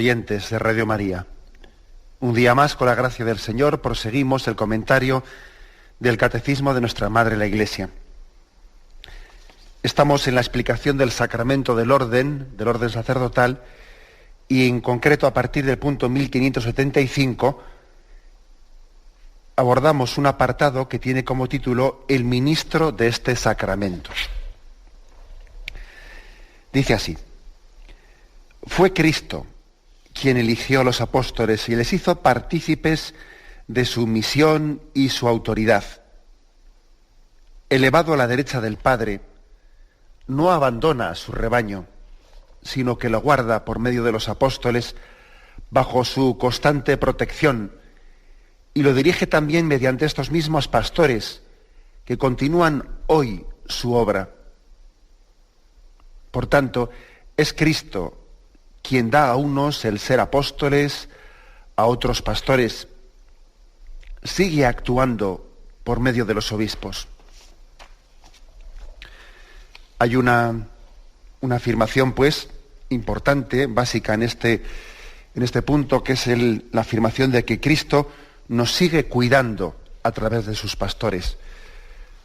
Oyentes de Radio María, un día más, con la gracia del Señor, proseguimos el comentario del Catecismo de nuestra Madre la Iglesia. Estamos en la explicación del sacramento del orden sacerdotal, y en concreto a partir del punto 1575 abordamos un apartado que tiene como título El ministro de este sacramento. Dice así: fue Cristo quien eligió a los apóstoles y les hizo partícipes de su misión y su autoridad. Elevado a la derecha del Padre, no abandona a su rebaño, sino que lo guarda por medio de los apóstoles bajo su constante protección, y lo dirige también mediante estos mismos pastores que continúan hoy su obra. Por tanto, es Cristo quien da a unos el ser apóstoles, a otros pastores. Sigue actuando por medio de los obispos. Hay una afirmación, pues, importante, básica en este punto, que es la afirmación de que Cristo nos sigue cuidando a través de sus pastores.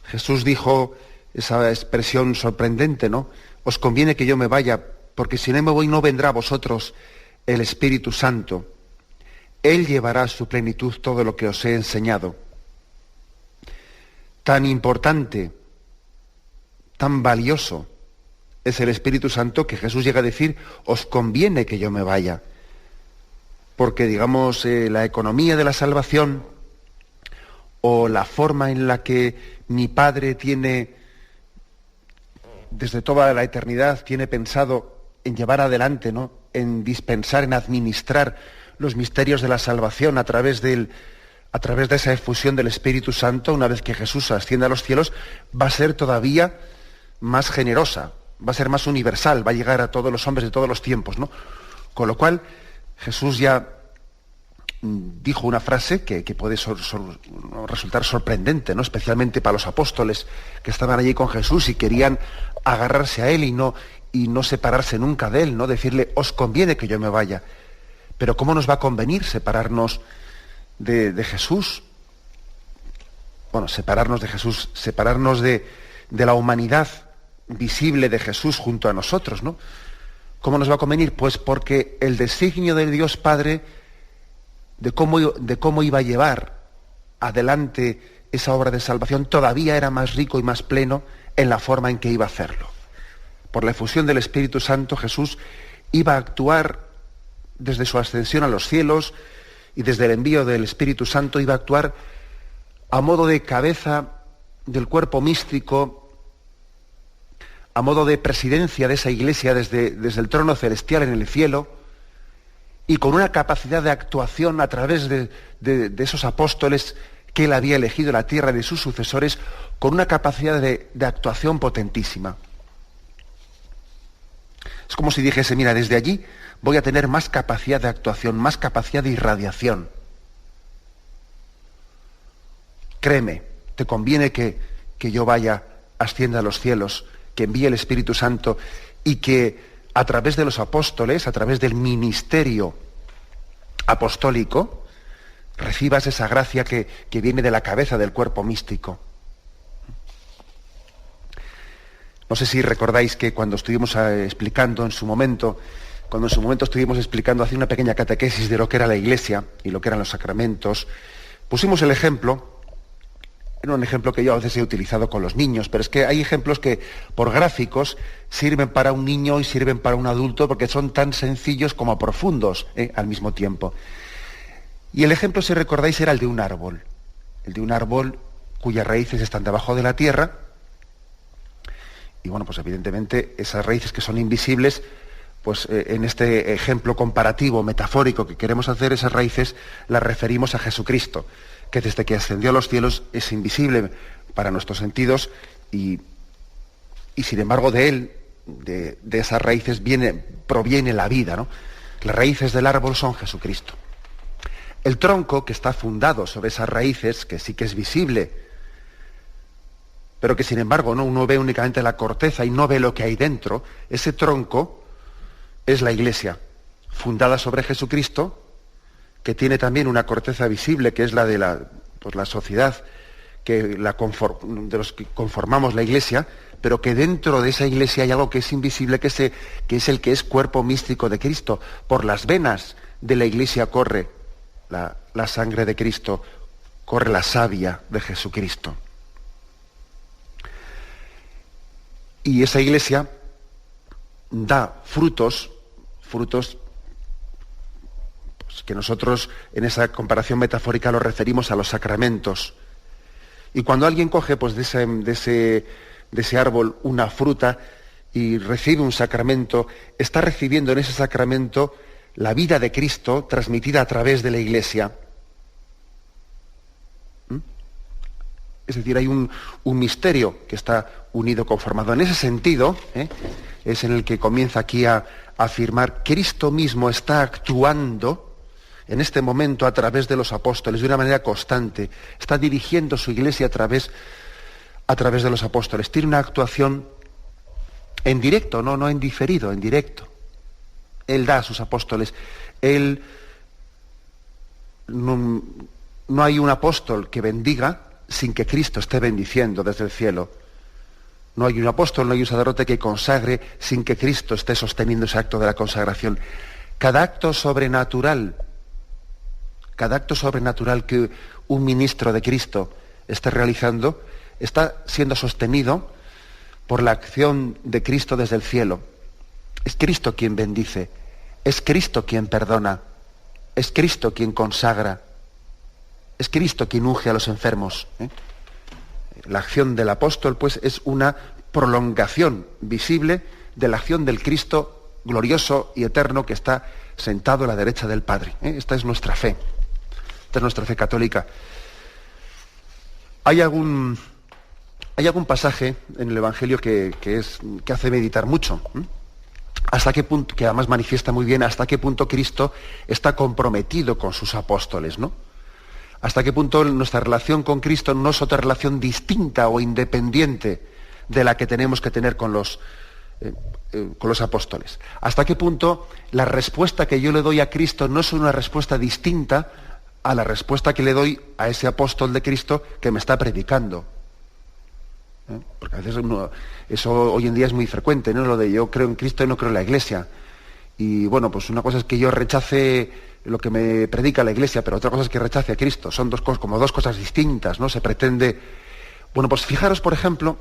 Jesús dijo esa expresión sorprendente, ¿no? Os conviene que yo me vaya, porque si no me voy no vendrá a vosotros el Espíritu Santo. Él llevará a su plenitud todo lo que os he enseñado. Tan importante, tan valioso es el Espíritu Santo que Jesús llega a decir, os conviene que yo me vaya. Porque, digamos, la economía de la salvación o la forma en la que mi Padre tiene, desde toda la eternidad, tiene pensado en llevar adelante, ¿no?, en dispensar, en administrar los misterios de la salvación a través de esa efusión del Espíritu Santo, una vez que Jesús ascienda a los cielos, va a ser todavía más generosa, va a ser más universal, va a llegar a todos los hombres de todos los tiempos, ¿no? Con lo cual, Jesús ya dijo una frase que puede resultar sorprendente, ¿no?, especialmente para los apóstoles que estaban allí con Jesús y querían agarrarse a él y no separarse nunca de él, ¿no? Decirle, os conviene que yo me vaya. Pero ¿cómo nos va a convenir separarnos de Jesús? Bueno, separarnos de Jesús, separarnos de la humanidad visible de Jesús junto a nosotros, ¿no? ¿Cómo nos va a convenir? Pues porque el designio de Dios Padre de cómo iba a llevar adelante esa obra de salvación todavía era más rico y más pleno en la forma en que iba a hacerlo. Por la efusión del Espíritu Santo, Jesús iba a actuar desde su ascensión a los cielos y desde el envío del Espíritu Santo iba a actuar a modo de cabeza del cuerpo místico, a modo de presidencia de esa iglesia desde el trono celestial en el cielo, y con una capacidad de actuación a través de esos apóstoles que él había elegido en la tierra, de sus sucesores, con una capacidad de actuación potentísima. Es como si dijese, mira, desde allí voy a tener más capacidad de actuación, más capacidad de irradiación. Créeme, te conviene que yo vaya, ascienda a los cielos, que envíe el Espíritu Santo y que a través de los apóstoles, a través del ministerio apostólico, recibas esa gracia que viene de la cabeza del cuerpo místico. No sé si recordáis que cuando estuvimos explicando en su momento, estuvimos explicando, haciendo una pequeña catequesis de lo que era la Iglesia y lo que eran los sacramentos, pusimos el ejemplo, era un ejemplo que yo a veces he utilizado con los niños, pero es que hay ejemplos que por gráficos sirven para un niño y sirven para un adulto porque son tan sencillos como profundos al mismo tiempo. Y el ejemplo, si recordáis, era el de un árbol cuyas raíces están debajo de la tierra. Y bueno, pues evidentemente esas raíces que son invisibles, pues en este ejemplo comparativo, metafórico que queremos hacer, esas raíces las referimos a Jesucristo, que desde que ascendió a los cielos es invisible para nuestros sentidos y sin embargo de él, de esas raíces proviene la vida, ¿no? Las raíces del árbol son Jesucristo. El tronco que está fundado sobre esas raíces, que sí que es visible, pero que sin embargo, ¿no?, uno ve únicamente la corteza y no ve lo que hay dentro, ese tronco es la Iglesia, fundada sobre Jesucristo, que tiene también una corteza visible, que es la de la sociedad de los que conformamos la Iglesia, pero que dentro de esa Iglesia hay algo que es invisible, que es el que es cuerpo místico de Cristo. Por las venas de la Iglesia corre la sangre de Cristo, corre la savia de Jesucristo. Y esa Iglesia da frutos que nosotros en esa comparación metafórica lo referimos a los sacramentos. Y cuando alguien coge pues, de ese árbol una fruta y recibe un sacramento, está recibiendo en ese sacramento la vida de Cristo transmitida a través de la Iglesia. Es decir, hay un misterio que está unido, conformado. En ese sentido, es en el que comienza aquí a afirmar: Cristo mismo está actuando en este momento a través de los apóstoles de una manera constante, está dirigiendo su Iglesia a través de los apóstoles. Tiene una actuación en directo, no en diferido, en directo. Él da a sus apóstoles. No hay un apóstol que bendiga sin que Cristo esté bendiciendo desde el cielo. No hay un apóstol, no hay un sacerdote que consagre sin que Cristo esté sosteniendo ese acto de la consagración. Cada acto sobrenatural que un ministro de Cristo esté realizando está siendo sostenido por la acción de Cristo desde el cielo. Es Cristo quien bendice, es Cristo quien perdona, es Cristo quien consagra, es Cristo quien unge a los enfermos. La acción del apóstol, pues, es una prolongación visible de la acción del Cristo glorioso y eterno que está sentado a la derecha del Padre. Esta es nuestra fe. Esta es nuestra fe católica. Hay algún pasaje en el Evangelio que hace meditar mucho. Hasta qué punto, que además manifiesta muy bien hasta qué punto Cristo está comprometido con sus apóstoles, ¿no? Hasta qué punto nuestra relación con Cristo no es otra relación distinta o independiente de la que tenemos que tener con los apóstoles. Hasta qué punto la respuesta que yo le doy a Cristo no es una respuesta distinta a la respuesta que le doy a ese apóstol de Cristo que me está predicando. Porque a veces eso hoy en día es muy frecuente, ¿no? Lo de yo creo en Cristo y no creo en la Iglesia. Y bueno, pues una cosa es que yo rechace lo que me predica la Iglesia, pero otra cosa es que rechace a Cristo. Son como dos cosas distintas, ¿no? Se pretende... Bueno, pues fijaros, por ejemplo,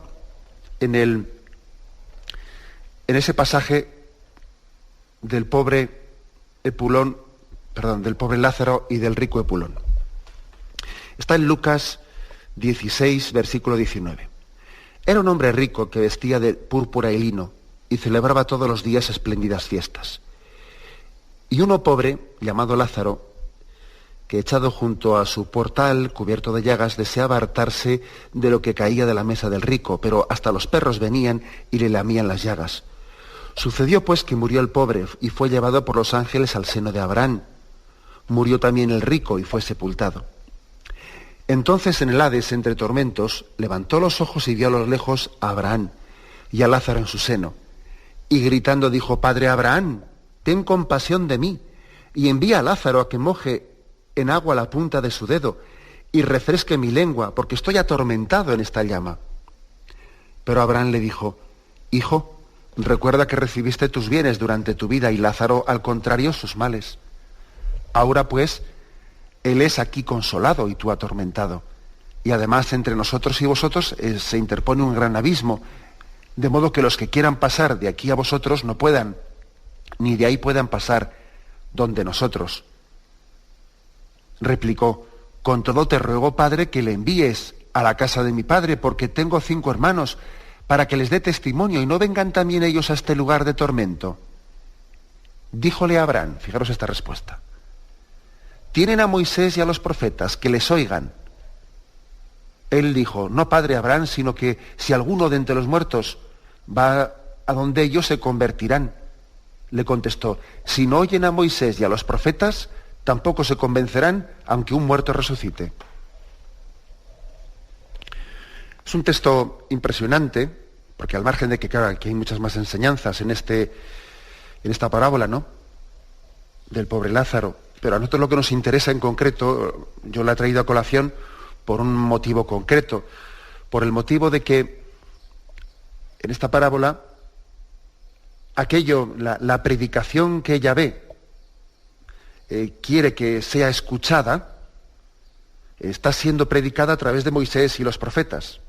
en ese pasaje del pobre Lázaro y del rico Epulón. Está en Lucas 16, versículo 19. Era un hombre rico que vestía de púrpura y lino y celebraba todos los días espléndidas fiestas. Y uno pobre, llamado Lázaro, que echado junto a su portal, cubierto de llagas, deseaba hartarse de lo que caía de la mesa del rico, pero hasta los perros venían y le lamían las llagas. Sucedió pues que murió el pobre y fue llevado por los ángeles al seno de Abraham. Murió también el rico y fue sepultado. Entonces en el Hades, entre tormentos, levantó los ojos y vio a lo lejos a Abraham y a Lázaro en su seno. Y gritando dijo: Padre Abraham, ten compasión de mí, y envía a Lázaro a que moje en agua la punta de su dedo y refresque mi lengua, porque estoy atormentado en esta llama. Pero Abraham le dijo: Hijo, recuerda que recibiste tus bienes durante tu vida y Lázaro, al contrario, sus males. Ahora pues, él es aquí consolado y tú atormentado. Y además entre nosotros y vosotros se interpone un gran abismo, de modo que los que quieran pasar de aquí a vosotros no puedan, ni de ahí puedan pasar donde nosotros. Replicó: con todo te ruego, Padre, que le envíes a la casa de mi padre, porque tengo 5 hermanos, para que les dé testimonio y no vengan también ellos a este lugar de tormento. Díjole a Abraham, fijaros esta respuesta: tienen a Moisés y a los profetas, que les oigan. Él dijo: no, padre Abraham, sino que si alguno de entre los muertos va a donde ellos, se convertirán. Le contestó: si no oyen a Moisés y a los profetas, tampoco se convencerán, aunque un muerto resucite. Es un texto impresionante, porque al margen de que, claro, aquí hay muchas más enseñanzas en esta parábola, ¿no? del pobre Lázaro. Pero a nosotros lo que nos interesa en concreto, yo la he traído a colación por un motivo concreto, por el motivo de que en esta parábola la predicación que Yahvé quiere que sea escuchada, está siendo predicada a través de Moisés y los profetas.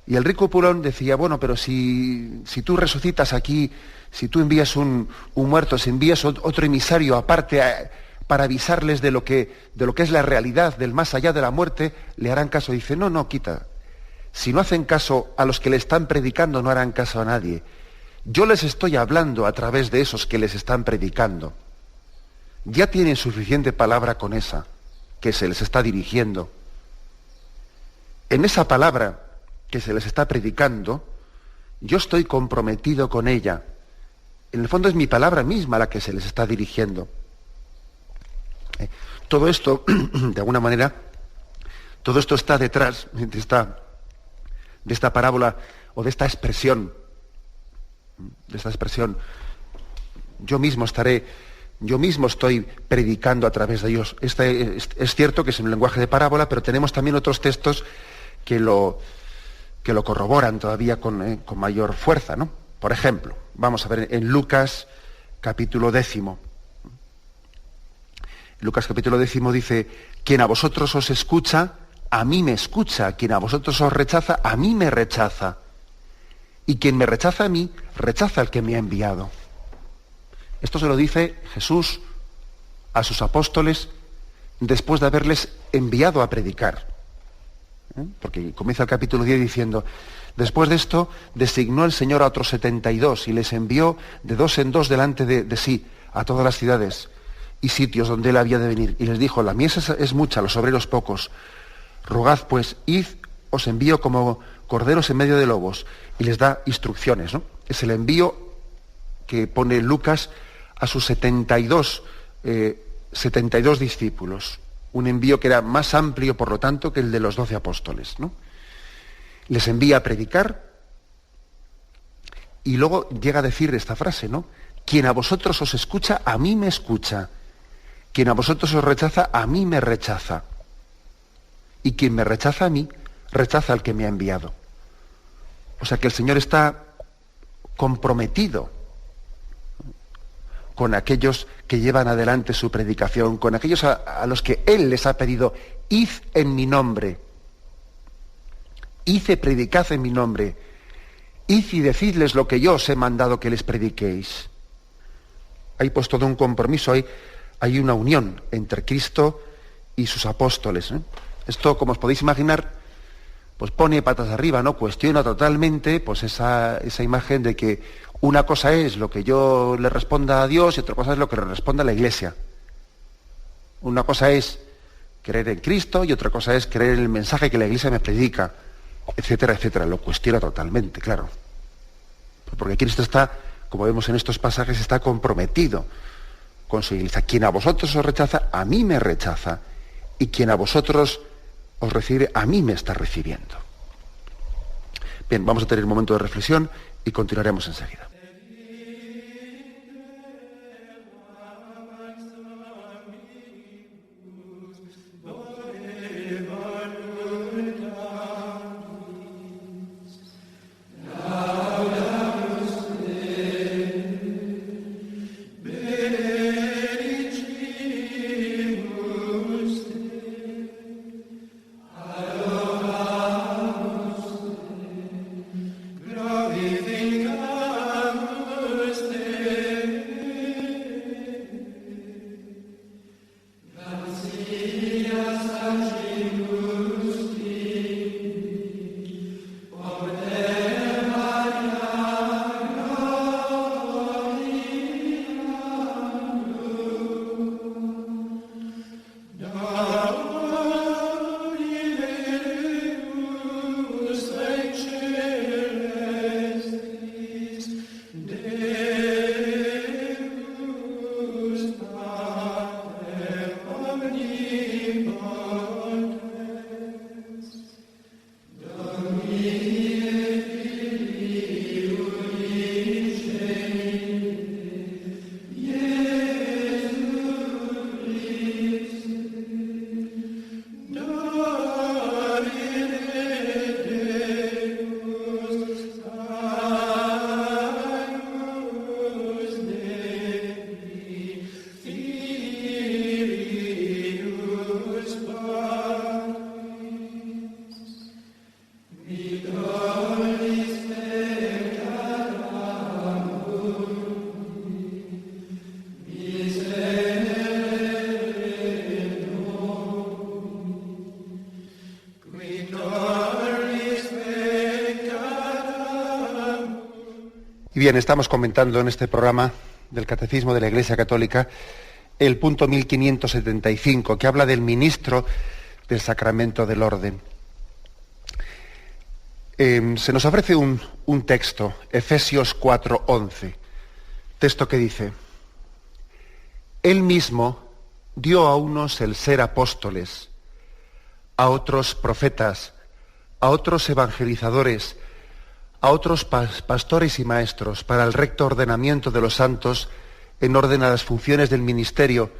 Y el rico Pulón decía, bueno, pero si tú resucitas aquí, si tú envías un muerto, si envías otro emisario aparte para avisarles de lo que es la realidad, del más allá de la muerte, le harán caso. Dice, no, quita. Si no hacen caso a los que le están predicando, no harán caso a nadie. Yo les estoy hablando a través de esos que les están predicando. Ya tienen suficiente palabra con esa que se les está dirigiendo. En esa palabra que se les está predicando, yo estoy comprometido con ella. En el fondo es mi palabra misma la que se les está dirigiendo. Todo esto, de alguna manera, todo esto está detrás de esta parábola o de esta expresión. Yo mismo estoy predicando a través de ellos. Es cierto que es un lenguaje de parábola, pero tenemos también otros textos que lo corroboran todavía con mayor fuerza, ¿no? Por ejemplo, vamos a ver en Lucas capítulo 10. Lucas capítulo 10 dice, quien a vosotros os escucha, a mí me escucha, quien a vosotros os rechaza, a mí me rechaza. Y quien me rechaza a mí, rechaza al que me ha enviado. Esto se lo dice Jesús a sus apóstoles después de haberles enviado a predicar. Porque comienza el capítulo 10 diciendo, después de esto designó el Señor a otros 72 y les envió de dos en dos delante de sí a todas las ciudades y sitios donde él había de venir. Y les dijo, la mies es mucha, los obreros pocos. Rogad pues, id, os envío como corderos en medio de lobos. Y les da instrucciones, ¿no? Es el envío que pone Lucas a sus 72 discípulos. Un envío que era más amplio, por lo tanto, que el de los 12 apóstoles, ¿no? Les envía a predicar y luego llega a decir esta frase, ¿no? Quien a vosotros os escucha, a mí me escucha. Quien a vosotros os rechaza, a mí me rechaza. Y quien me rechaza a mí, rechaza al que me ha enviado. O sea que el Señor está comprometido con aquellos que llevan adelante su predicación, con aquellos a los que Él les ha pedido, id en mi nombre, id y predicad en mi nombre, id y decidles lo que yo os he mandado que les prediquéis. Hay pues todo un compromiso, hay una unión entre Cristo y sus apóstoles, ¿eh? Esto, como os podéis imaginar, pues pone patas arriba, ¿no? Cuestiona totalmente pues esa imagen de que una cosa es lo que yo le responda a Dios y otra cosa es lo que le responda a la Iglesia. Una cosa es creer en Cristo y otra cosa es creer en el mensaje que la Iglesia me predica, etcétera, etcétera. Lo cuestiona totalmente, claro. Porque Cristo está, como vemos en estos pasajes, está comprometido con su Iglesia. Quien a vosotros os rechaza, a mí me rechaza. Y quien a vosotros os recibe, a mí me está recibiendo. Bien, vamos a tener un momento de reflexión y continuaremos enseguida. Gravi Y bien, estamos comentando en este programa del Catecismo de la Iglesia Católica el punto 1575, que habla del ministro del Sacramento del Orden. Se nos ofrece un texto, Efesios 4:11, texto que dice: Él mismo dio a unos el ser apóstoles, a otros profetas, a otros evangelizadores, a otros pastores y maestros, para el recto ordenamiento de los santos, en orden a las funciones del ministerio,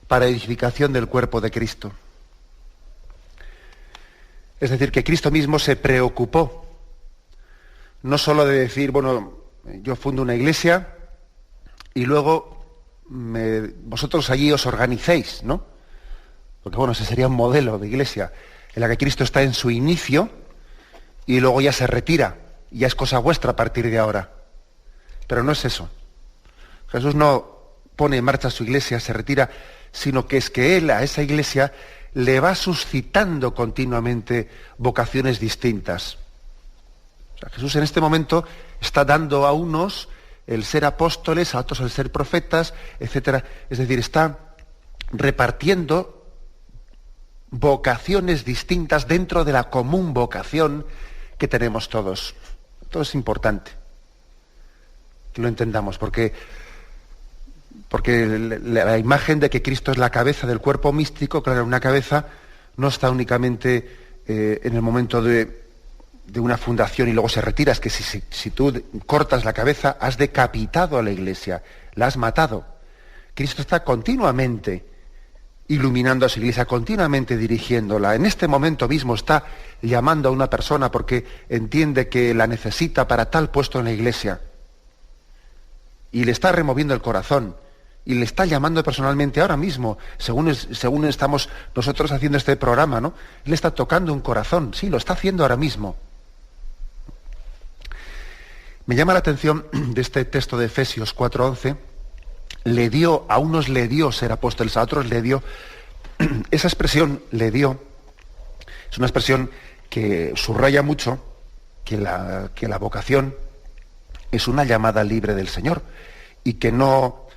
para edificación del cuerpo de Cristo. Es decir, que Cristo mismo se preocupó no solo de decir, bueno, yo fundo una iglesia y luego vosotros allí os organicéis, ¿no? Porque bueno, ese sería un modelo de iglesia en la que Cristo está en su inicio y luego ya se retira, ya es cosa vuestra a partir de ahora. Pero no es eso. Jesús no pone en marcha su iglesia, se retira, sino que es que Él a esa iglesia le va suscitando continuamente vocaciones distintas. O sea, Jesús en este momento está dando a unos el ser apóstoles, a otros el ser profetas, etcétera. Es decir, está repartiendo vocaciones distintas dentro de la común vocación que tenemos todos. Todo es importante que lo entendamos, porque la imagen de que Cristo es la cabeza del cuerpo místico, claro, una cabeza no está únicamente en el momento de una fundación y luego se retira. Es que si tú cortas la cabeza, has decapitado a la iglesia, la has matado. Cristo está continuamente iluminando a su iglesia, continuamente dirigiéndola. En este momento mismo está llamando a una persona porque entiende que la necesita para tal puesto en la iglesia. Y le está removiendo el corazón. Y le está llamando personalmente ahora mismo, según estamos nosotros haciendo este programa, ¿no? Él está tocando un corazón, sí, lo está haciendo ahora mismo. Me llama la atención de este texto de Efesios 4:11, a unos le dio ser apóstoles, a otros le dio. Esa expresión, le dio, es una expresión que subraya mucho que la vocación es una llamada libre del Señor y que no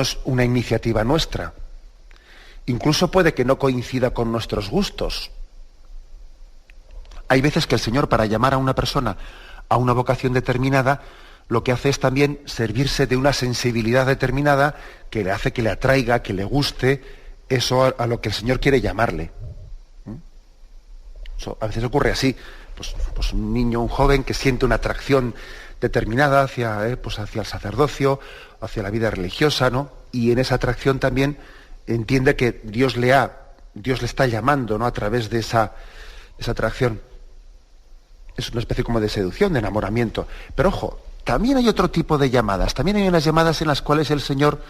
es una iniciativa nuestra. Incluso puede que no coincida con nuestros gustos. Hay veces que el Señor, para llamar a una persona a una vocación determinada, lo que hace es también servirse de una sensibilidad determinada que le hace que le atraiga, que le guste eso a lo que el Señor quiere llamarle. Eso a veces ocurre así. Pues un niño, un joven que siente una atracción determinada hacia el sacerdocio, hacia la vida religiosa, ¿no? Y en esa atracción también entiende que Dios le está llamando, ¿no? A través de esa atracción. Es una especie como de seducción, de enamoramiento. Pero ojo, también hay otro tipo de llamadas. También hay unas llamadas en las cuales el Señor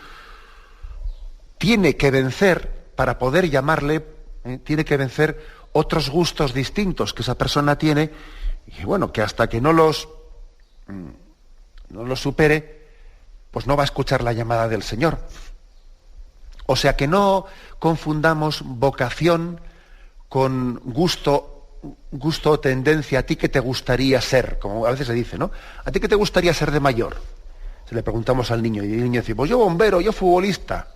tiene que vencer, para poder llamarle, tiene que vencer otros gustos distintos que esa persona tiene, y bueno, que hasta que no los supere, pues no va a escuchar la llamada del Señor. O sea, que no confundamos vocación con gusto o tendencia. ¿A ti qué te gustaría ser? Como a veces se dice, ¿no? ¿A ti qué te gustaría ser de mayor? Se le preguntamos al niño y el niño dice, pues yo bombero, yo futbolista.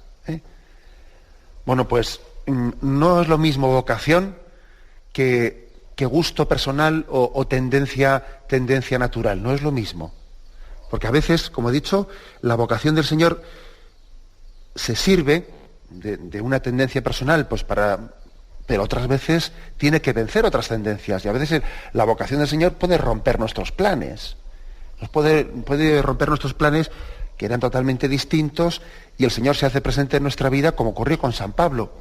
Bueno, pues no es lo mismo vocación que gusto personal o tendencia natural. No es lo mismo. Porque a veces, como he dicho, la vocación del Señor se sirve de una tendencia personal, pues pero otras veces tiene que vencer otras tendencias. Y a veces la vocación del Señor puede romper nuestros planes. Puede romper nuestros planes que eran totalmente distintos, y el Señor se hace presente en nuestra vida, como ocurrió con San Pablo.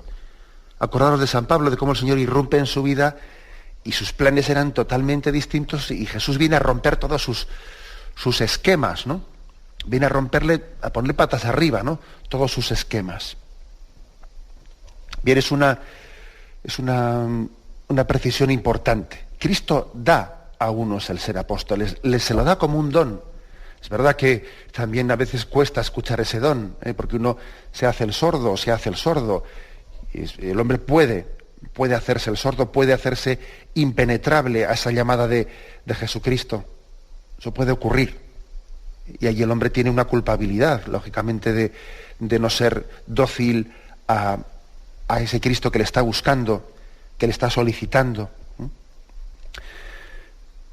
Acordaros de San Pablo, de cómo el Señor irrumpe en su vida y sus planes eran totalmente distintos, y Jesús viene a romper todos sus esquemas, ¿no? Viene a ponerle patas arriba, ¿no? Todos sus esquemas. Bien, es una precisión importante. Cristo da a unos el ser apóstoles, se lo da como un don. Es verdad que también a veces cuesta escuchar ese don, porque uno se hace el sordo, y el hombre puede hacerse el sordo, puede hacerse impenetrable a esa llamada de Jesucristo. Eso puede ocurrir. Y ahí el hombre tiene una culpabilidad, lógicamente, de no ser dócil a ese Cristo que le está buscando, que le está solicitando.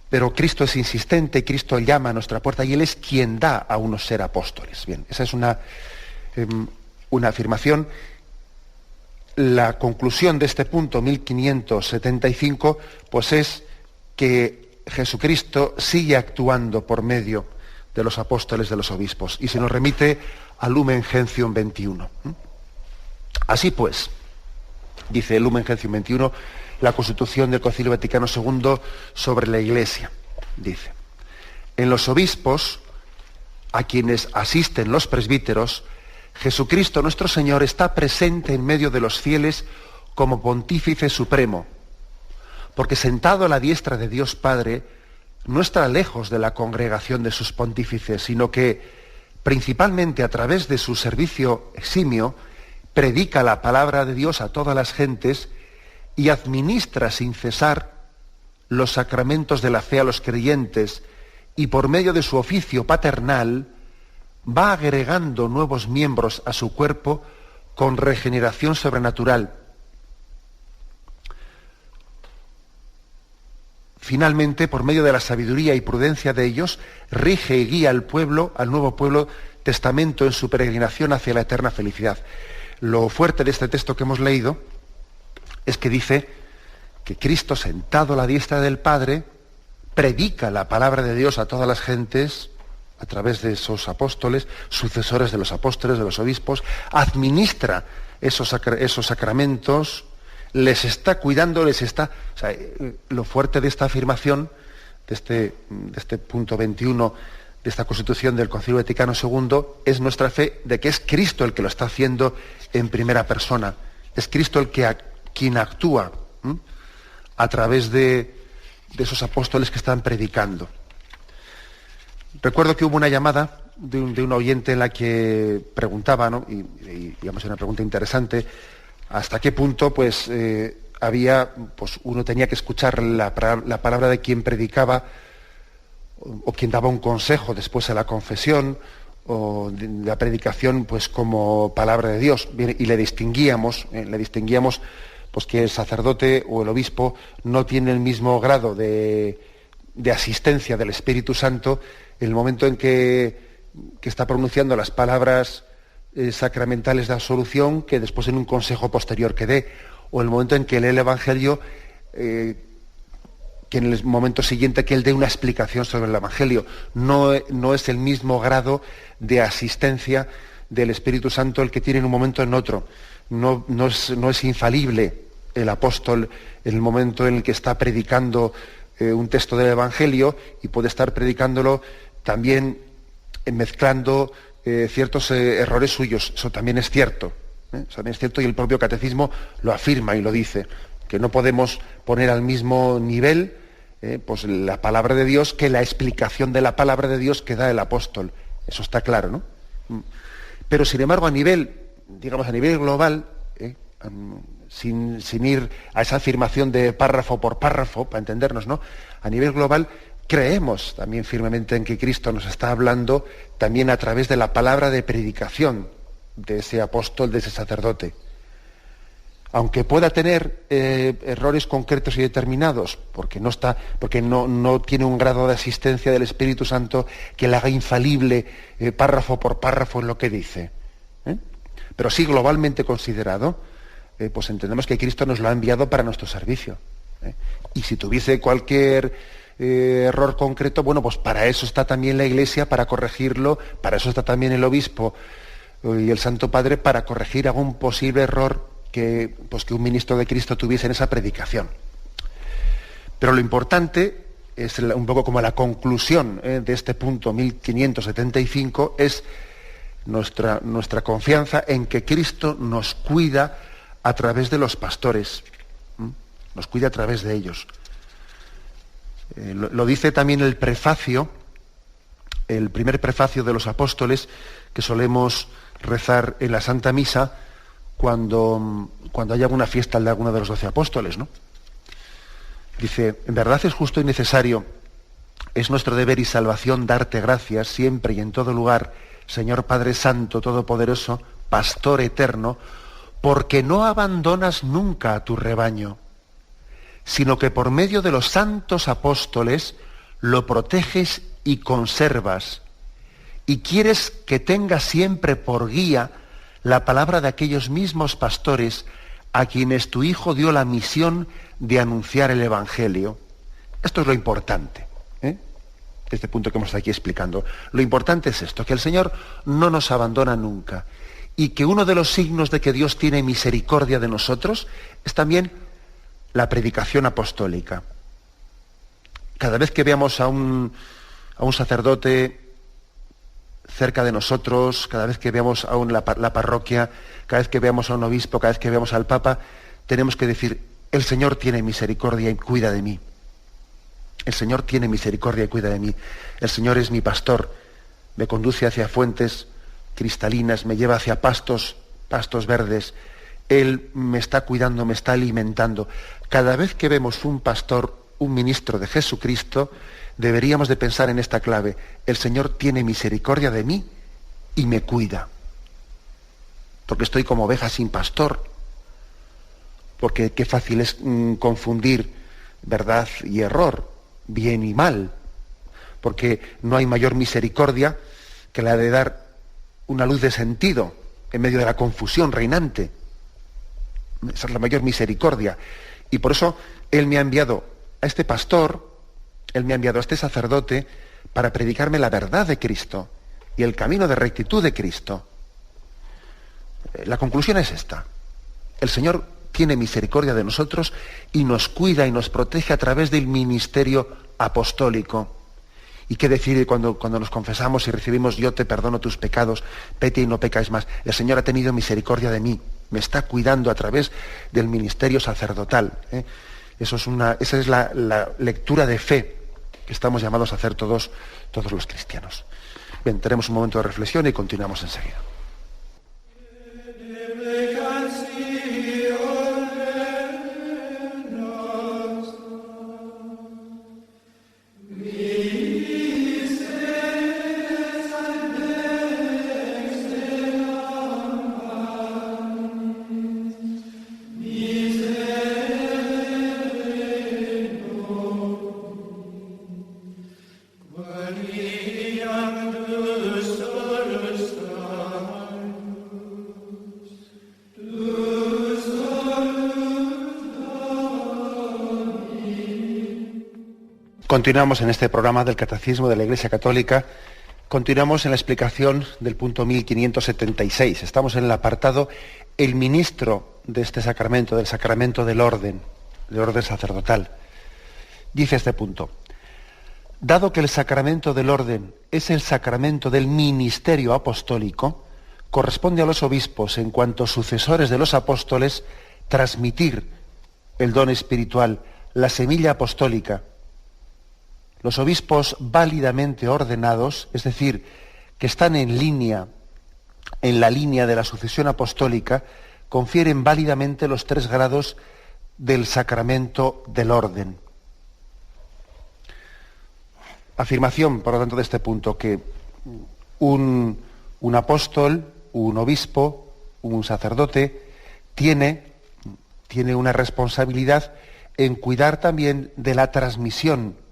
Pero Cristo es insistente, Cristo llama a nuestra puerta y Él es quien da a uno ser apóstoles. Bien, esa es una afirmación. La conclusión de este punto 1575, pues es que Jesucristo sigue actuando por medio de los apóstoles, de los obispos, y se nos remite al Lumen Gentium 21. Así pues, dice el Lumen Gentium 21, la Constitución del Concilio Vaticano II sobre la Iglesia. Dice: en los obispos, a quienes asisten los presbíteros, Jesucristo nuestro Señor está presente en medio de los fieles como Pontífice Supremo, porque sentado a la diestra de Dios Padre, no está lejos de la congregación de sus pontífices, sino que, principalmente a través de su servicio eximio, predica la palabra de Dios a todas las gentes y administra sin cesar los sacramentos de la fe a los creyentes, y por medio de su oficio paternal va agregando nuevos miembros a su cuerpo con regeneración sobrenatural. Finalmente, por medio de la sabiduría y prudencia de ellos, rige y guía al pueblo, al nuevo pueblo testamento en su peregrinación hacia la eterna felicidad. Lo fuerte de este texto que hemos leído es que dice que Cristo, sentado a la diestra del Padre, predica la palabra de Dios a todas las gentes a través de esos apóstoles, sucesores de los apóstoles, de los obispos, administra esos sacramentos, les está cuidando, les está... O sea, lo fuerte de esta afirmación, de este punto 21 de esta Constitución del Concilio Vaticano II, es nuestra fe de que es Cristo el que lo está haciendo en primera persona. Es Cristo quien actúa a través de esos apóstoles que están predicando. Recuerdo que hubo una llamada de un oyente en la que preguntaba, ¿no? y digamos, una pregunta interesante, hasta qué punto pues uno tenía que escuchar la palabra de quien predicaba o quien daba un consejo después de la confesión o de la predicación, pues como palabra de Dios. Y le distinguíamos pues que el sacerdote o el obispo no tiene el mismo grado de asistencia del Espíritu Santo en el momento en que está pronunciando las palabras sacramentales de absolución que después en un consejo posterior que dé, o el momento en que lee el Evangelio, que en el momento siguiente que él dé una explicación sobre el Evangelio. No es el mismo grado de asistencia del Espíritu Santo el que tiene en un momento en otro. No es infalible el apóstol en el momento en el que está predicando un texto del Evangelio, y puede estar predicándolo también mezclando ciertos errores suyos. Eso también es cierto. Eso también es cierto, y el propio catecismo lo afirma y lo dice, que no podemos poner al mismo nivel pues la palabra de Dios que la explicación de la palabra de Dios que da el apóstol. Eso está claro, ¿no? Pero sin embargo, a nivel global, sin ir a esa afirmación de párrafo por párrafo, para entendernos, ¿no? A nivel global, creemos también firmemente en que Cristo nos está hablando también a través de la palabra de predicación de ese apóstol, de ese sacerdote. Aunque pueda tener errores concretos y determinados, porque no tiene un grado de asistencia del Espíritu Santo que le haga infalible párrafo por párrafo en lo que dice. Pero sí, globalmente considerado, pues entendemos que Cristo nos lo ha enviado para nuestro servicio. Y si tuviese cualquier error concreto, bueno, pues para eso está también la Iglesia, para corregirlo, para eso está también el obispo y el Santo Padre, para corregir algún posible error que un ministro de Cristo tuviese en esa predicación. Pero lo importante es un poco como la conclusión de este punto 1575, es nuestra confianza en que Cristo nos cuida a través de los pastores, nos cuida a través de ellos. Lo dice también el prefacio, el primer prefacio de los apóstoles que solemos rezar en la Santa Misa cuando haya alguna fiesta de alguno de los 12 apóstoles, ¿no? Dice: en verdad es justo y necesario Es nuestro deber y salvación darte gracias siempre y en todo lugar, Señor Padre Santo, Todopoderoso, Pastor eterno, porque no abandonas nunca a tu rebaño, sino que por medio de los santos apóstoles lo proteges y conservas, y quieres que tenga siempre por guía la palabra de aquellos mismos pastores a quienes tu Hijo dio la misión de anunciar el Evangelio. Esto es lo importante, este punto que hemos estado aquí explicando. Lo importante es esto, que el Señor no nos abandona nunca, y que uno de los signos de que Dios tiene misericordia de nosotros es también la predicación apostólica. Cada vez que veamos a un sacerdote cerca de nosotros, cada vez que veamos a la parroquia, cada vez que veamos a un obispo, cada vez que veamos al Papa, tenemos que decir: el Señor tiene misericordia y cuida de mí. El Señor tiene misericordia y cuida de mí. El Señor es mi pastor, me conduce hacia fuentes cristalinas, me lleva hacia pastos verdes. Él me está cuidando, me está alimentando. Cada vez que vemos un pastor, un ministro de Jesucristo, deberíamos de pensar en esta clave: el Señor tiene misericordia de mí y me cuida. Porque estoy como oveja sin pastor. Porque qué fácil es confundir verdad y error, bien y mal. Porque no hay mayor misericordia que la de dar una luz de sentido en medio de la confusión reinante. Esa es la mayor misericordia. Y por eso Él me ha enviado a este pastor, Él me ha enviado a este sacerdote para predicarme la verdad de Cristo y el camino de rectitud de Cristo. La conclusión es esta: el Señor tiene misericordia de nosotros y nos cuida y nos protege a través del ministerio apostólico. ¿Y qué decir cuando nos confesamos y recibimos: yo te perdono tus pecados, vete y no pecáis más? El Señor ha tenido misericordia de mí, me está cuidando a través del ministerio sacerdotal. Esa es la lectura de fe que estamos llamados a hacer todos los cristianos. Bien, tenemos un momento de reflexión y continuamos enseguida. Continuamos en este programa del Catecismo de la Iglesia Católica. Continuamos en la explicación del punto 1576. Estamos en el apartado el ministro de este sacramento, del sacramento del orden sacerdotal. Dice este punto: dado que el sacramento del orden es el sacramento del ministerio apostólico, corresponde a los obispos, en cuanto sucesores de los apóstoles, transmitir el don espiritual, la semilla apostólica. Los obispos válidamente ordenados, es decir, que están en la línea de la sucesión apostólica, confieren válidamente los 3 grados del sacramento del orden. Afirmación, por lo tanto, de este punto, que un apóstol, un obispo, un sacerdote, tiene una responsabilidad en cuidar también de la transmisión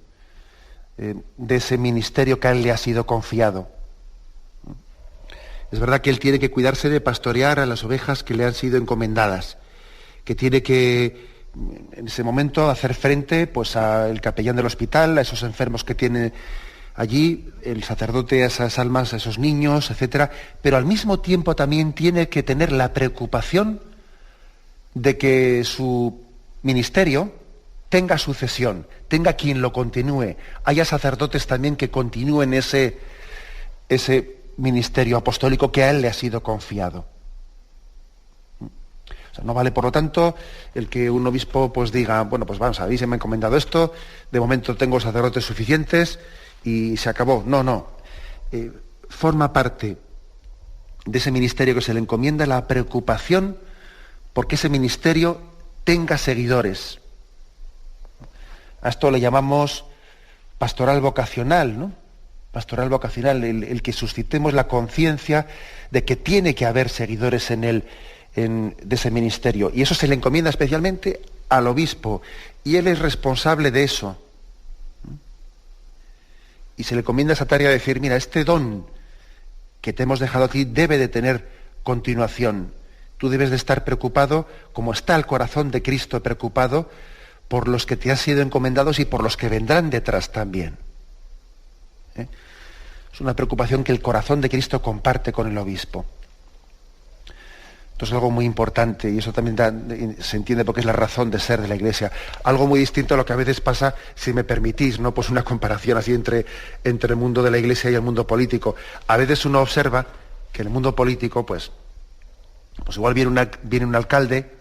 de ese ministerio que a él le ha sido confiado. Es verdad que él tiene que cuidarse de pastorear a las ovejas que le han sido encomendadas, que tiene que en ese momento hacer frente pues al capellán del hospital, a esos enfermos que tiene allí, el sacerdote a esas almas, a esos niños, etcétera, pero al mismo tiempo también tiene que tener la preocupación de que su ministerio tenga sucesión, tenga quien lo continúe, haya sacerdotes también que continúen ese ministerio apostólico que a él le ha sido confiado. O sea, no vale, por lo tanto, el que un obispo pues diga: bueno, pues vamos, a mí se me ha encomendado esto, de momento tengo sacerdotes suficientes y se acabó. No. Forma parte de ese ministerio que se le encomienda la preocupación porque ese ministerio tenga seguidores. A esto le llamamos pastoral vocacional, ¿no? Pastoral vocacional, el que suscitemos la conciencia de que tiene que haber seguidores de ese ministerio. Y eso se le encomienda especialmente al obispo, y él es responsable de eso. Y se le encomienda esa tarea de decir, mira, este don que te hemos dejado a ti debe de tener continuación. Tú debes de estar preocupado, como está el corazón de Cristo preocupado, por los que te han sido encomendados y por los que vendrán detrás también. Es una preocupación que el corazón de Cristo comparte con el obispo. Esto es algo muy importante, y eso también se entiende porque es la razón de ser de la Iglesia. Algo muy distinto a lo que a veces pasa, si me permitís, ¿no? Pues una comparación así entre el mundo de la Iglesia y el mundo político. A veces uno observa que en el mundo político, pues igual viene un alcalde,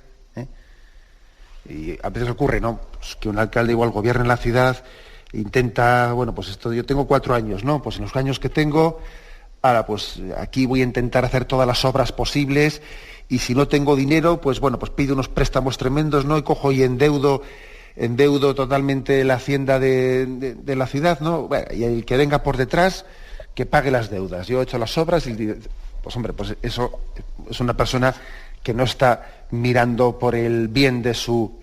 y a veces ocurre, ¿no? Pues que un alcalde igual gobierna en la ciudad, intenta, bueno, pues esto, yo tengo 4 años, ¿no? Pues en los años que tengo, ahora pues aquí voy a intentar hacer todas las obras posibles, y si no tengo dinero, pues bueno, pues pido unos préstamos tremendos, ¿no? Y cojo y endeudo totalmente la hacienda de la ciudad, ¿no? Bueno, y el que venga por detrás, que pague las deudas. Yo he hecho las obras y, pues hombre, pues eso es una persona que no está mirando por el bien de su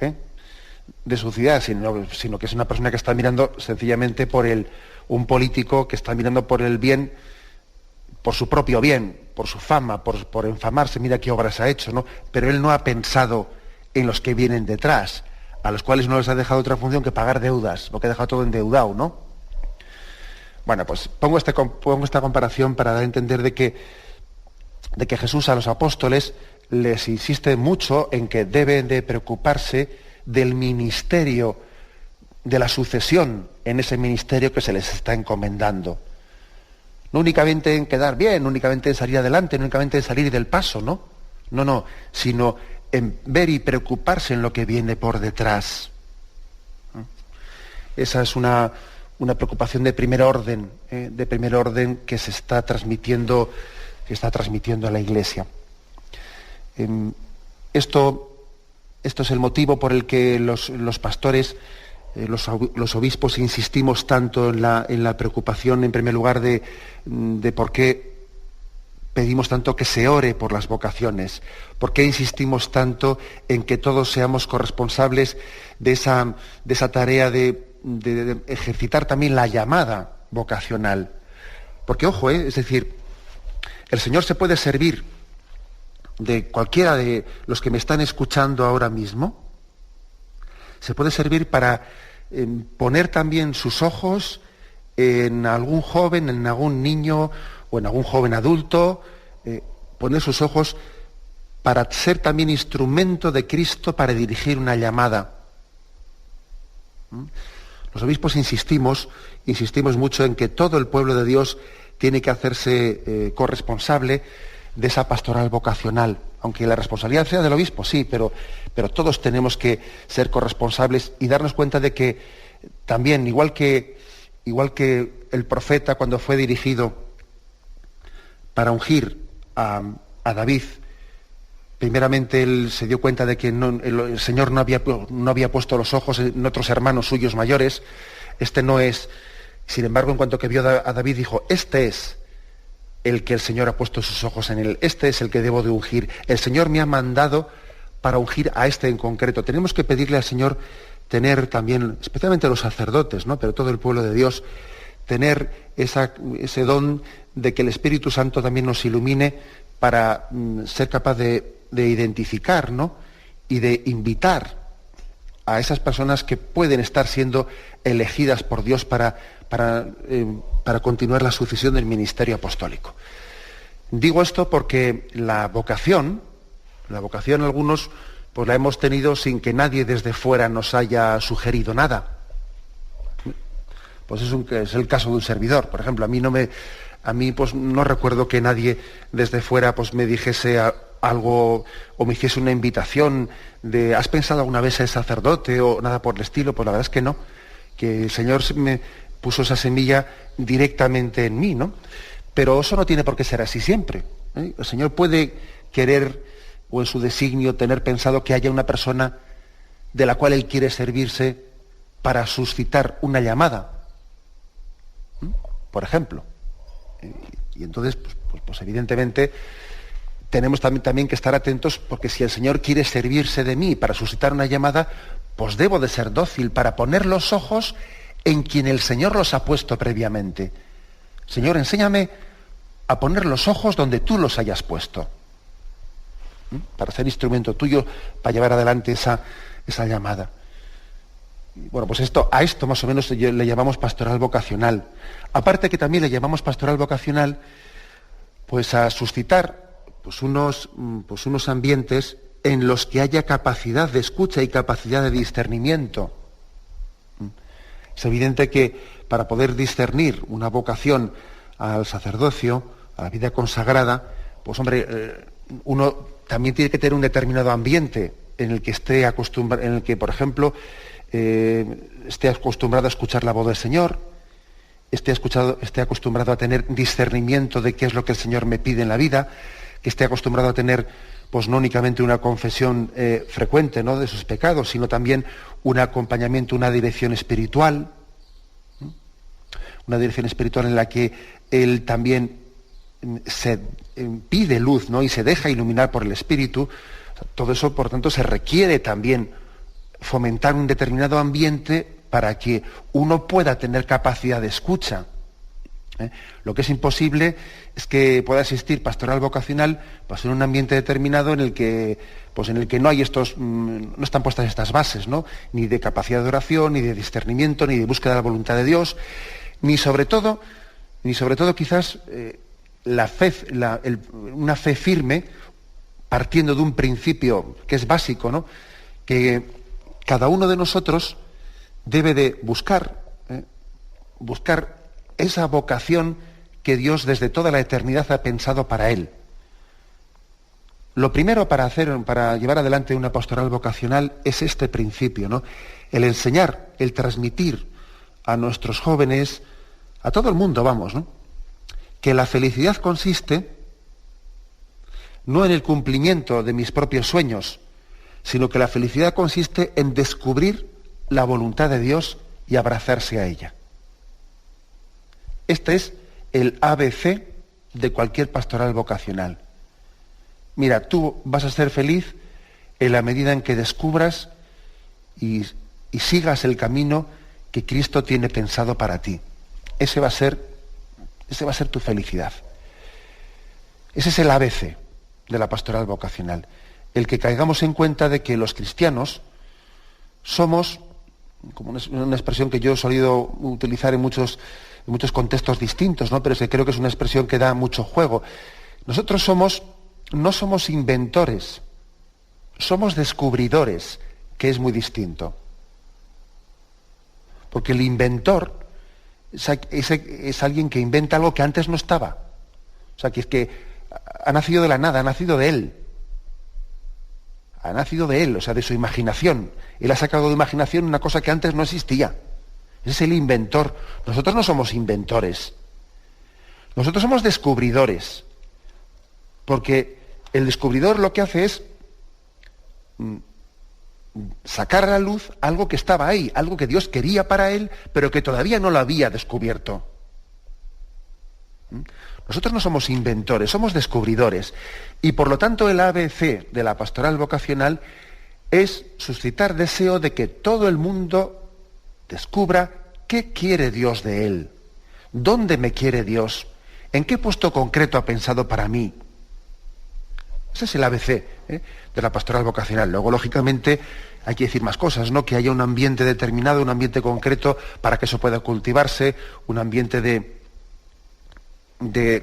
ciudad, sino que es una persona que está mirando sencillamente un político que está mirando por el bien, por su propio bien, por su fama, por enfamarse, mira qué obras ha hecho, ¿no? Pero él no ha pensado en los que vienen detrás, a los cuales no les ha dejado otra función que pagar deudas, porque ha dejado todo endeudado, ¿no? Bueno, pues pongo esta comparación para dar a entender de que Jesús a los apóstoles les insiste mucho en que deben de preocuparse del ministerio, de la sucesión en ese ministerio que se les está encomendando. No únicamente en quedar bien, no únicamente en salir adelante, no únicamente en salir del paso, ¿no? No, sino en ver y preocuparse en lo que viene por detrás. Esa es una preocupación de primer orden que se está transmitiendo a la Iglesia. Esto es el motivo por el que los pastores, los obispos insistimos tanto en la preocupación, en primer lugar, de por qué pedimos tanto que se ore por las vocaciones, por qué insistimos tanto en que todos seamos corresponsables de esa tarea de ejercitar también la llamada vocacional. Porque, ojo, es decir, el Señor se puede servir de cualquiera de los que me están escuchando ahora mismo, se puede servir para poner también sus ojos en algún joven, en algún niño o en algún joven adulto, poner sus ojos para ser también instrumento de Cristo para dirigir una llamada. Los obispos insistimos mucho en que todo el pueblo de Dios tiene que hacerse corresponsable de esa pastoral vocacional, aunque la responsabilidad sea del obispo, sí, pero todos tenemos que ser corresponsables y darnos cuenta de que también, igual que el profeta cuando fue dirigido para ungir a David, primeramente él se dio cuenta de que el Señor no había puesto los ojos en otros hermanos suyos mayores, este no es. Sin embargo, en cuanto que vio a David, dijo, este es el que el Señor ha puesto sus ojos en él, este es el que debo de ungir. El Señor me ha mandado para ungir a este en concreto. Tenemos que pedirle al Señor tener también, especialmente los sacerdotes, ¿no? Pero todo el pueblo de Dios, tener ese don de que el Espíritu Santo también nos ilumine para ser capaz de identificar, ¿no? Y de invitar a esas personas que pueden estar siendo elegidas por Dios para continuar la sucesión del ministerio apostólico. Digo esto porque la vocación algunos pues la hemos tenido sin que nadie desde fuera nos haya sugerido nada. Pues es el caso de un servidor. Por ejemplo, a mí pues no recuerdo que nadie desde fuera pues me dijese algo o me hiciese una invitación de ¿has pensado alguna vez ser sacerdote? O nada por el estilo. Pues la verdad es que no. Que el Señor me puso esa semilla directamente en mí, ¿no? Pero eso no tiene por qué ser así siempre, ¿eh? El Señor puede querer, o en su designio, tener pensado que haya una persona de la cual Él quiere servirse para suscitar una llamada. por ejemplo. Y entonces, pues evidentemente, tenemos también que estar atentos, porque si el Señor quiere servirse de mí para suscitar una llamada, pues debo de ser dócil para poner los ojos en quien el Señor los ha puesto previamente. Señor, enséñame a poner los ojos donde tú los hayas puesto, para ser instrumento tuyo, para llevar adelante esa llamada. Bueno, pues a esto más o menos le llamamos pastoral vocacional. Aparte que también le llamamos pastoral vocacional, pues a suscitar unos ambientes en los que haya capacidad de escucha y capacidad de discernimiento. Es evidente que para poder discernir una vocación al sacerdocio, a la vida consagrada, pues hombre, uno también tiene que tener un determinado ambiente en el que esté acostumbrado, en el que, por ejemplo, esté acostumbrado a escuchar la voz del Señor, esté acostumbrado a tener discernimiento de qué es lo que el Señor me pide en la vida, que esté acostumbrado a tener, pues no únicamente una confesión frecuente, ¿no?, de sus pecados, sino también un acompañamiento, una dirección espiritual, una dirección espiritual en la que él también se pide luz, ¿no?, y se deja iluminar por el Espíritu. O sea, todo eso, por tanto, se requiere también fomentar un determinado ambiente para que uno pueda tener capacidad de escucha. Lo que es imposible es que pueda existir pastoral vocacional, pues, en un ambiente determinado en el que no hay no están puestas estas bases, ¿no?, ni de capacidad de oración, ni de discernimiento, ni de búsqueda de la voluntad de Dios, ni sobre todo quizás una fe firme, partiendo de un principio que es básico, ¿no?, que cada uno de nosotros debe de buscar esa vocación que Dios desde toda la eternidad ha pensado para él. Lo primero para llevar adelante una pastoral vocacional es este principio, ¿no?, el enseñar, el transmitir a nuestros jóvenes, a todo el mundo, ¿no?, que la felicidad consiste no en el cumplimiento de mis propios sueños, sino que la felicidad consiste en descubrir la voluntad de Dios y abrazarse a ella. Este es el ABC de cualquier pastoral vocacional. Mira, tú vas a ser feliz en la medida en que descubras y sigas el camino que Cristo tiene pensado para ti. Ese va a ser tu felicidad. Ese es el ABC de la pastoral vocacional. El que caigamos en cuenta de que los cristianos somos, como una expresión que yo he solido utilizar en muchos contextos distintos, ¿no?, pero es que creo que es una expresión que da mucho juego. Nosotros no somos inventores, somos descubridores, que es muy distinto. Porque el inventor es alguien que inventa algo que antes no estaba. O sea, que es que ha nacido de la nada, ha nacido de él. Ha nacido de él, o sea, de su imaginación. Él ha sacado de imaginación una cosa que antes no existía. Ese es el inventor. Nosotros no somos inventores. Nosotros somos descubridores. Porque el descubridor lo que hace es sacar a la luz algo que estaba ahí, algo que Dios quería para él, pero que todavía no lo había descubierto. Nosotros no somos inventores, somos descubridores. Y por lo tanto el ABC de la pastoral vocacional es suscitar deseo de que todo el mundo descubra qué quiere Dios de él, dónde me quiere Dios, en qué puesto concreto ha pensado para mí. Ese es el ABC de la pastoral vocacional. Luego, lógicamente, hay que decir más cosas, ¿no? Que haya un ambiente determinado, un ambiente concreto para que eso pueda cultivarse, un ambiente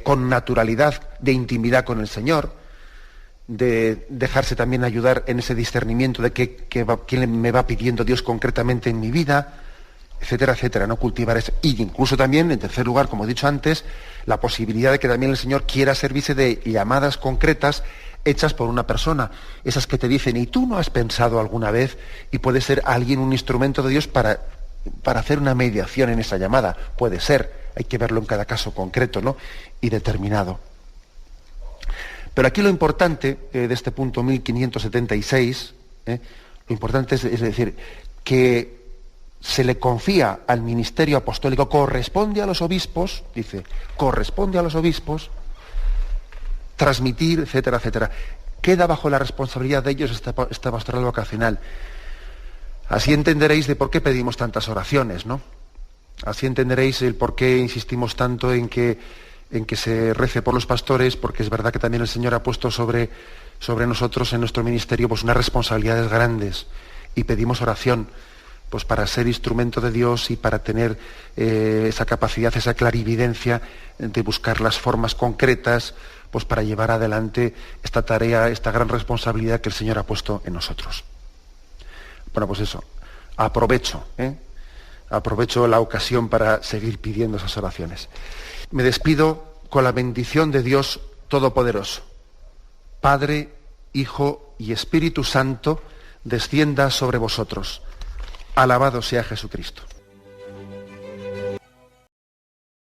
con naturalidad, de intimidad con el Señor, de dejarse también ayudar en ese discernimiento de quién me va pidiendo Dios concretamente en mi vida, etcétera, etcétera, no cultivar eso. Y incluso también, en tercer lugar, como he dicho antes, la posibilidad de que también el Señor quiera servirse de llamadas concretas hechas por una persona, esas que te dicen, ¿y tú no has pensado alguna vez? Y puede ser alguien un instrumento de Dios para hacer una mediación en esa llamada. Puede ser, hay que verlo en cada caso concreto, ¿no?, y determinado. Pero aquí lo importante de este punto 1576, lo importante es decir, que se le confía al ministerio apostólico, corresponde a los obispos, dice, corresponde a los obispos transmitir, etcétera, etcétera. Queda bajo la responsabilidad de ellos esta pastoral vocacional. Así entenderéis de por qué pedimos tantas oraciones, ¿no? Así entenderéis el por qué insistimos tanto en que se rece por los pastores, porque es verdad que también el Señor ha puesto sobre nosotros en nuestro ministerio pues unas responsabilidades grandes, y pedimos oración pues para ser instrumento de Dios y para tener esa capacidad, esa clarividencia de buscar las formas concretas pues para llevar adelante esta tarea, esta gran responsabilidad que el Señor ha puesto en nosotros. Bueno, pues eso, aprovecho la ocasión para seguir pidiendo esas oraciones. Me despido con la bendición de Dios Todopoderoso. Padre, Hijo y Espíritu Santo, descienda sobre vosotros. Alabado sea Jesucristo.